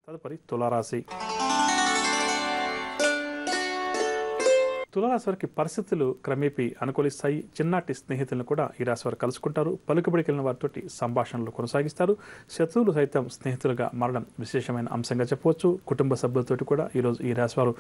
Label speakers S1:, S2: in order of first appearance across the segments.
S1: తదుపరి తులారాశి. తులారాశి వారికి పరిస్థితులు క్రమేపీ అనుకూలిస్తాయి. చిన్నటి స్నేహితులను కూడా ఈ రాశి వారు కలుసుకుంటారు. పలుకుబడికి వెళ్ళిన వారితోటి సంభాషణలు కొనసాగిస్తారు. శత్రువులు సైతం స్నేహితులుగా మారడం విశేషమైన అంశంగా చెప్పవచ్చు. కుటుంబ సభ్యులతోటి కూడా ఈరోజు ఈ రాశి వారు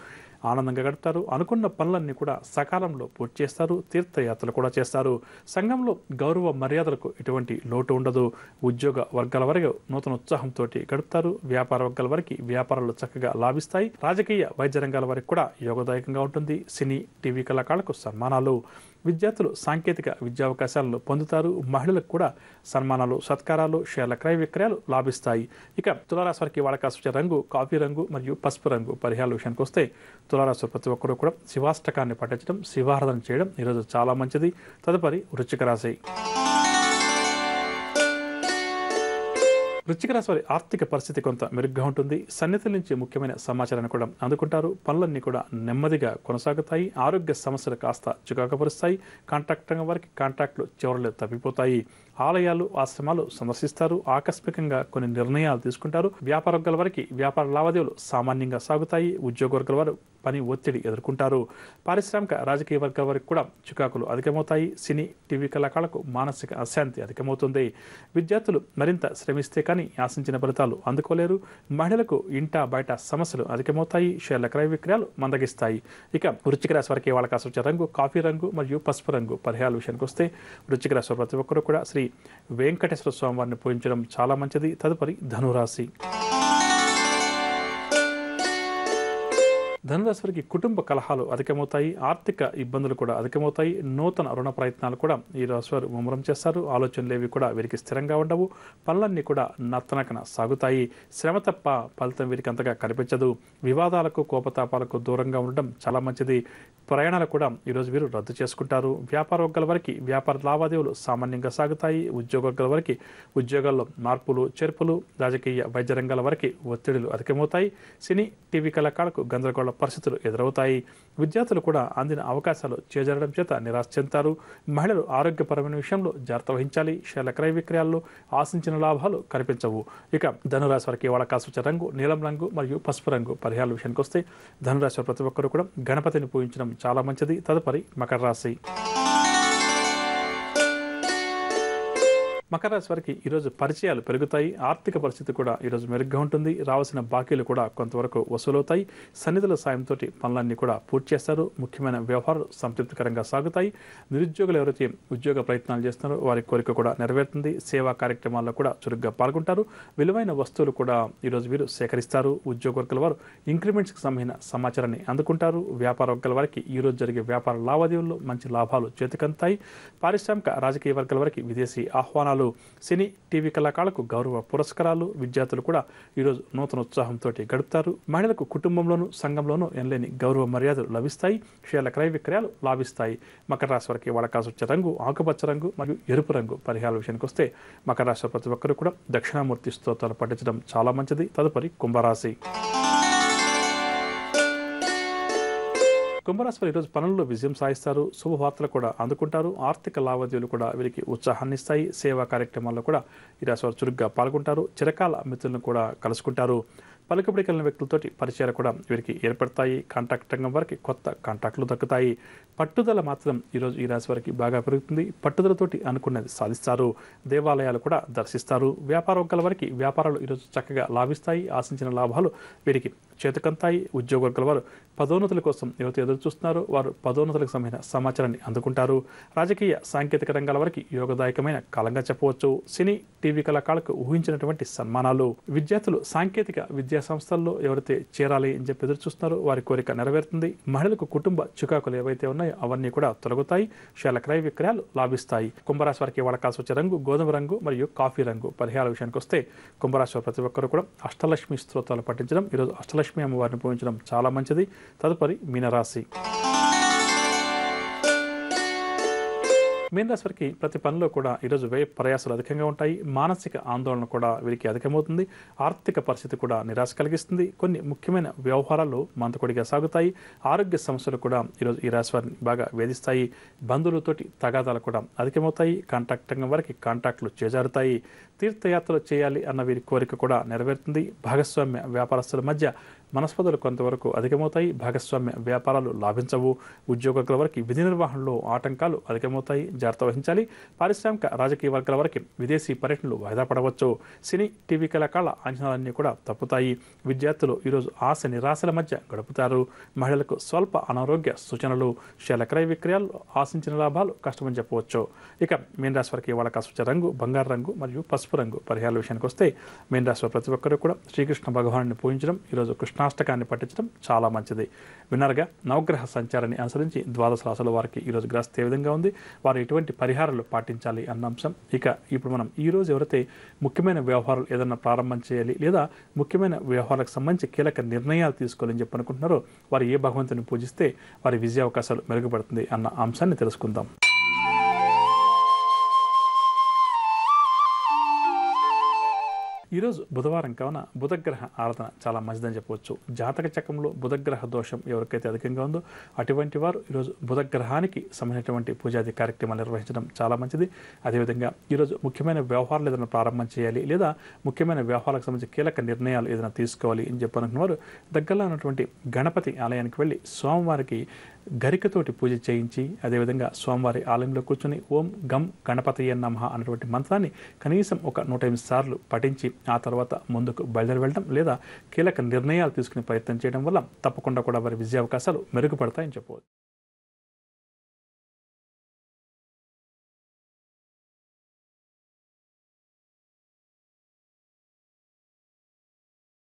S1: ఆనందంగా గడుపుతారు. అనుకున్న పనులన్నీ కూడా సకాలంలో పూర్తి చేస్తారు. తీర్థయాత్రలు కూడా చేస్తారు. సంఘంలో గౌరవ మర్యాదలకు ఎటువంటి లోటు ఉండదు. ఉద్యోగ వర్గాల వరకు నూతన ఉత్సాహంతో గడుపుతారు. వ్యాపార వర్గాల వరకు వ్యాపారాలు చక్కగా లాభిస్తాయి. రాజకీయ వైద్య రంగాల వరకు కూడా యోగదాయకంగా ఉంటుంది. సినీ టీవీ కళాకారులకు సన్మానాలు. విద్యార్థులు సాంకేతిక విద్యావకాశాలను పొందుతారు. మహిళలకు కూడా సన్మానాలు, సత్కారాలు, షేర్ల క్రయ విక్రయాలు లాభిస్తాయి. ఇక తులారాశి వారికి వాడకాల్సిన రంగు కాఫీ రంగు మరియు పసుపు రంగు. పరిహారాల విషయానికి వస్తే తులారాశి ప్రతి ఒక్కరూ కూడా శివాష్టకాన్ని పఠించడం, శివారాధన చేయడం ఈరోజు చాలా మంచిది. తదుపరి వృశ్చిక రాశి. వృశ్చిక రాశి వారి ఆర్థిక పరిస్థితి కొంత మెరుగ్గా ఉంటుంది. సన్నిధుల నుంచి ముఖ్యమైన సమాచారాన్ని కూడా అందుకుంటారు. పనులన్నీ కూడా నెమ్మదిగా కొనసాగుతాయి. ఆరోగ్య సమస్యలు కాస్త చికాకుపరుస్తాయి. కాంట్రాక్ట్ రంగం వారికి కాంట్రాక్టులు చివరలు తప్పిపోతాయి. ఆలయాలు, ఆశ్రమాలు సందర్శిస్తారు. ఆకస్మికంగా కొన్ని నిర్ణయాలు తీసుకుంటారు. వ్యాపార వర్గాల వారికి వ్యాపార లావాదేవీలు సామాన్యంగా సాగుతాయి. ఉద్యోగ వర్గాల వారు పని ఒత్తిడి ఎదుర్కొంటారు. పారిశ్రామిక రాజకీయ వర్గాల వారికి కూడా చికాకులు అధికమవుతాయి. సినీ టీవీ కళాకారులకు మానసిక అశాంతి అధికమవుతుంది. విద్యార్థులు మరింత శ్రమిస్తే కానీ ఆశించిన ఫలితాలు అందుకోలేరు. మహిళలకు ఇంట బయట సమస్యలు అధికమవుతాయి. షేర్ల క్రయ విక్రయాలు మందగిస్తాయి. ఇక వృశ్చిక రాశి వారికి వాళ్ళకాల్సి వచ్చే రంగు కాఫీ రంగు మరియు పసుపు రంగు. పరిహారాల విషయానికి వస్తే వృశ్చిక రాశి ప్రతి ఒక్కరూ కూడా శ్రీ వెంకటేశ్వర స్వామి వారిని పూజించడం చాలా మంచిది. తదుపరి ధనురాశి. ధనురాశి వారికి కుటుంబ కలహాలు అధికమవుతాయి. ఆర్థిక ఇబ్బందులు కూడా అధికమవుతాయి. నూతన రుణ ప్రయత్నాలు కూడా ఈ రాశి వారు ముమ్మరం చేస్తారు. ఆలోచనలు ఏవి కూడా వీరికి స్థిరంగా ఉండవు. పనులన్నీ కూడా నత్తనకన సాగుతాయి. శ్రమ తప్ప ఫలితం వీరికి అంతగా కనిపించదు. వివాదాలకు, కోపతాపాలకు దూరంగా ఉండడం చాలా మంచిది. ప్రయాణాలు కూడా ఈరోజు వీరు రద్దు చేసుకుంటారు. వ్యాపార వర్గాల వారికి వ్యాపార లావాదేవీలు సామాన్యంగా సాగుతాయి. ఉద్యోగ వర్గాల వారికి ఉద్యోగాల్లో మార్పులు, చేర్పులు. రాజకీయ వైద్య రంగాల వారికి ఒత్తిడులు అధికమవుతాయి. సినీ టీవీ కళాకారులకు గందరగోళ పరిస్థితులు ఎదురవుతాయి. విద్యార్థులు కూడా అందిన అవకాశాలు చేజరడం చేత నిరాశ చెందుతారు. మహిళలు ఆరోగ్యపరమైన విషయంలో జాగ్రత్త వహించాలి. షేర్ల క్రయ విక్రయాల్లో ఆశించిన లాభాలు కనిపించవు. ఇక ధనురాశి వారికి వాళ్ళకాల్సి వచ్చే రంగు నీలం రంగు మరియు పసుపు రంగు. పరిహారాల విషయానికి వస్తే ధనురాశి వారి ప్రతి ఒక్కరు కూడా గణపతిని పూజించడం చాలా మంచిది. తదుపరి మకర రాశి. మకర రాశి వారికి ఈరోజు పరిచయాలు పెరుగుతాయి. ఆర్థిక పరిస్థితి కూడా ఈరోజు మెరుగ్గా ఉంటుంది. రావాల్సిన బాకీలు కూడా కొంతవరకు వసూలవుతాయి. సన్నిధుల సాయంతో పనులన్నీ కూడా పూర్తి చేస్తారు. ముఖ్యమైన వ్యవహారాలు సంతృప్తికరంగా సాగుతాయి. నిరుద్యోగులు ఎవరైతే ఉద్యోగ ప్రయత్నాలు చేస్తున్నారో వారి కోరిక కూడా నెరవేరుతుంది. సేవా కార్యక్రమాల్లో కూడా చురుగ్గా పాల్గొంటారు. విలువైన వస్తువులు కూడా ఈరోజు వీరు సేకరిస్తారు. ఉద్యోగ వర్గాల వారు ఇంక్రిమెంట్స్కి సంబంధించిన సమాచారాన్ని అందుకుంటారు. వ్యాపార వర్గాల వారికి ఈరోజు జరిగే వ్యాపార లావాదేవీల్లో మంచి లాభాలు చేతికంతాయి. పారిశ్రామిక రాజకీయ వర్గాల వారికి విదేశీ ఆహ్వానాలు. సినీ టీవీ కళాకారులకు గౌరవ పురస్కారాలు. విద్యార్థులు కూడా ఈరోజు నూతన ఉత్సాహంతో గడుపుతారు. మహిళలకు కుటుంబంలోనూ సంఘంలోనూ ఎనలేని గౌరవ మర్యాదలు లభిస్తాయి. షేర్ల క్రయ విక్రయాలు లాభిస్తాయి. మకర రాశి వారికి వాడకాల్సి వచ్చే రంగు ఆకుపచ్చ రంగు మరియు ఎరుపు రంగు. పరిహారాల విషయానికి వస్తే మకర రాశి ప్రతి ఒక్కరు కూడా దక్షిణామూర్తి స్తోత్రాలు పఠించడం చాలా మంచిది. తదుపరి కుంభరాశి. కుంభరాశి వారు ఈరోజు పనుల్లో విజయం సాధిస్తారు. శుభవార్తలు కూడా అందుకుంటారు. ఆర్థిక లావాదేవీలు కూడా వీరికి ఉత్సాహాన్ని ఇస్తాయి. సేవా కార్యక్రమాల్లో కూడా ఈ రాశి వారు చురుగ్గా పాల్గొంటారు. చిరకాల మిత్రులను కూడా కలుసుకుంటారు. పలుకుబడికి వెళ్ళిన వ్యక్తులతోటి పరిచయాలు కూడా వీరికి ఏర్పడతాయి. కాంట్రాక్ట్ రంగం వారికి కొత్త కాంట్రాక్టులు దక్కుతాయి. పట్టుదల మాత్రం ఈరోజు ఈ రాశి వారికి బాగా పెరుగుతుంది. పట్టుదలతోటి అనుకున్నది సాధిస్తారు. దేవాలయాలు కూడా దర్శిస్తారు. వ్యాపార వర్గాల వారికి వ్యాపారాలు ఈరోజు చక్కగా లాభిస్తాయి. ఆశించిన లాభాలు వీరికి చేతికంతాయి. ఉద్యోగ వర్గాల వారు పదోన్నతుల కోసం ఎవరైతే ఎదురు చూస్తున్నారో వారు పదోన్నతులకు సంబంధించిన సమాచారాన్ని అందుకుంటారు. రాజకీయ సాంకేతిక రంగాల వారికి యోగదాయకమైన కాలంగా చెప్పవచ్చు. సినీ టీవీ కళాకారులకు ఊహించినటువంటి సన్మానాలు. విద్యార్థులు సాంకేతిక విద్యా సంస్థల్లో ఎవరైతే చేరాలి అని చెప్పి ఎదురు చూస్తున్నారో వారి కోరిక నెరవేరుతుంది. మహిళలకు కుటుంబ చికాకులు ఏవైతే ఉన్నాయో అవన్నీ కూడా తొలగుతాయి. షేర్ల క్రయ విక్రయాలు లాభిస్తాయి. కుంభరాశి వారికి వాడకాల్సి వచ్చే రంగు గోధుమ రంగు మరియు కాఫీ రంగు. పరిహారాల విషయానికి వస్తే కుంభరాశి ప్రతి ఒక్కరు కూడా అష్టలక్ష్మి స్తోత్రాలు పఠించడం, ఈరోజు అష్టలక్ష్మి అమ్మవారిని పూజించడం చాలా మంచిది. తదుపరి మీనరాశి. మీన రాశి వారికి ప్రతి పనిలో కూడా ఈరోజు వ్యయ ప్రయాసాలు అధికంగా ఉంటాయి. మానసిక ఆందోళన కూడా వీరికి అధికమవుతుంది. ఆర్థిక పరిస్థితి కూడా నిరాశ కలిగిస్తుంది. కొన్ని ముఖ్యమైన వ్యవహారాలు మంతకొడిగా సాగుతాయి. ఆరోగ్య సమస్యలు కూడా ఈరోజు ఈ రాశి వారిని బాగా వేధిస్తాయి. బంధువులతోటి తగాదాలు కూడా అధికమవుతాయి. కాంట్రాక్ట్ రంగం వారికి కాంట్రాక్టులు చేజారుతాయి. తీర్థయాత్రలు చేయాలి అన్న వీరి కోరిక కూడా నెరవేరుతుంది. భాగస్వామ్య వ్యాపారస్తుల మధ్య మనస్పర్ధలు కొంతవరకు అధికమవుతాయి. భాగస్వామ్య వ్యాపారాలు లాభించవు. ఉద్యోగుల వారికి విధి నిర్వహణలో ఆటంకాలు అధికమవుతాయి. జాగ్రత్త వహించాలి. పారిశ్రామిక రాజకీయ వర్గాల వారికి విదేశీ పర్యటనలు వాయిదా పడవచ్చు. సినీ టీవీ కళాకారుల అంచనాలన్నీ కూడా తప్పుతాయి. విద్యార్థులు ఈరోజు ఆశ నిరాశల మధ్య గడుపుతారు. మహిళలకు స్వల్ప అనారోగ్య సూచనలు. షేర్ల క్రయ విక్రయాలు ఆశించిన లాభాలు కష్టమని చెప్పవచ్చు. ఇక మీన రాశి వారికి ఇవాళ కాస్త రంగు బంగారు రంగు మరియు పసుపు రంగు పరిహారాల విషయానికి వస్తే మీన రాశి వారి ప్రతి ఒక్కరు కూడా శ్రీకృష్ణ భగవాను పూజించడం, ఈరోజు కృష్ణాష్టకాన్ని పఠించడం చాలా మంచిది. విన్నారుగా, నవగ్రహ సంచారాన్ని అనుసరించి ద్వాదశ రాశుల వారికి ఈరోజు గ్రహస్థితి ఏ విధంగా ఉంది, వారు ఎటువంటి పరిహారాలు పాటించాలి అన్న అంశం. ఇక ఇప్పుడు మనం ఈరోజు ఎవరైతే ముఖ్యమైన వ్యవహారాలు ఏదైనా ప్రారంభం చేయాలి లేదా ముఖ్యమైన వ్యవహారాలకు సంబంధించి కీలక నిర్ణయాలు తీసుకోవాలని చెప్పి అనుకుంటున్నారో వారు ఏ భగవంతుని పూజిస్తే వారి విజయ అవకాశాలు మెరుగుపడుతుంది అన్న అంశాన్ని తెలుసుకుందాం. ఈరోజు బుధవారం కావున బుధగ్రహ ఆరాధన చాలా మంచిదని చెప్పవచ్చు. జాతక చక్రంలో బుధగ్రహ దోషం ఎవరికైతే అధికంగా ఉందో అటువంటి వారు ఈరోజు బుధగ్రహానికి సంబంధించినటువంటి పూజాది కార్యక్రమాలు నిర్వహించడం చాలా మంచిది. అదేవిధంగా ఈరోజు ముఖ్యమైన వ్యవహారాలు ఏదైనా ప్రారంభం చేయాలి లేదా ముఖ్యమైన వ్యవహారాలకు సంబంధించి కీలక నిర్ణయాలు ఏదైనా తీసుకోవాలి అని చెప్పనుకున్న వారు దగ్గరలో ఉన్నటువంటి గణపతి ఆలయానికి వెళ్ళి స్వామివారికి గరికతోటి పూజ చేయించి అదేవిధంగా స్వామివారి ఆలయంలో కూర్చొని ఓం గం గణపతయ్య నమః అన్నటువంటి మంత్రాన్ని కనీసం ఒక 108 సార్లు పఠించి ఆ తర్వాత ముందుకు బయలుదేరి వెళ్ళడం లేదా కీలక నిర్ణయాలు తీసుకునే ప్రయత్నం చేయడం వల్ల తప్పకుండా కూడా వారి విజయ అవకాశాలు మెరుగుపడతాయని చెప్పవచ్చు.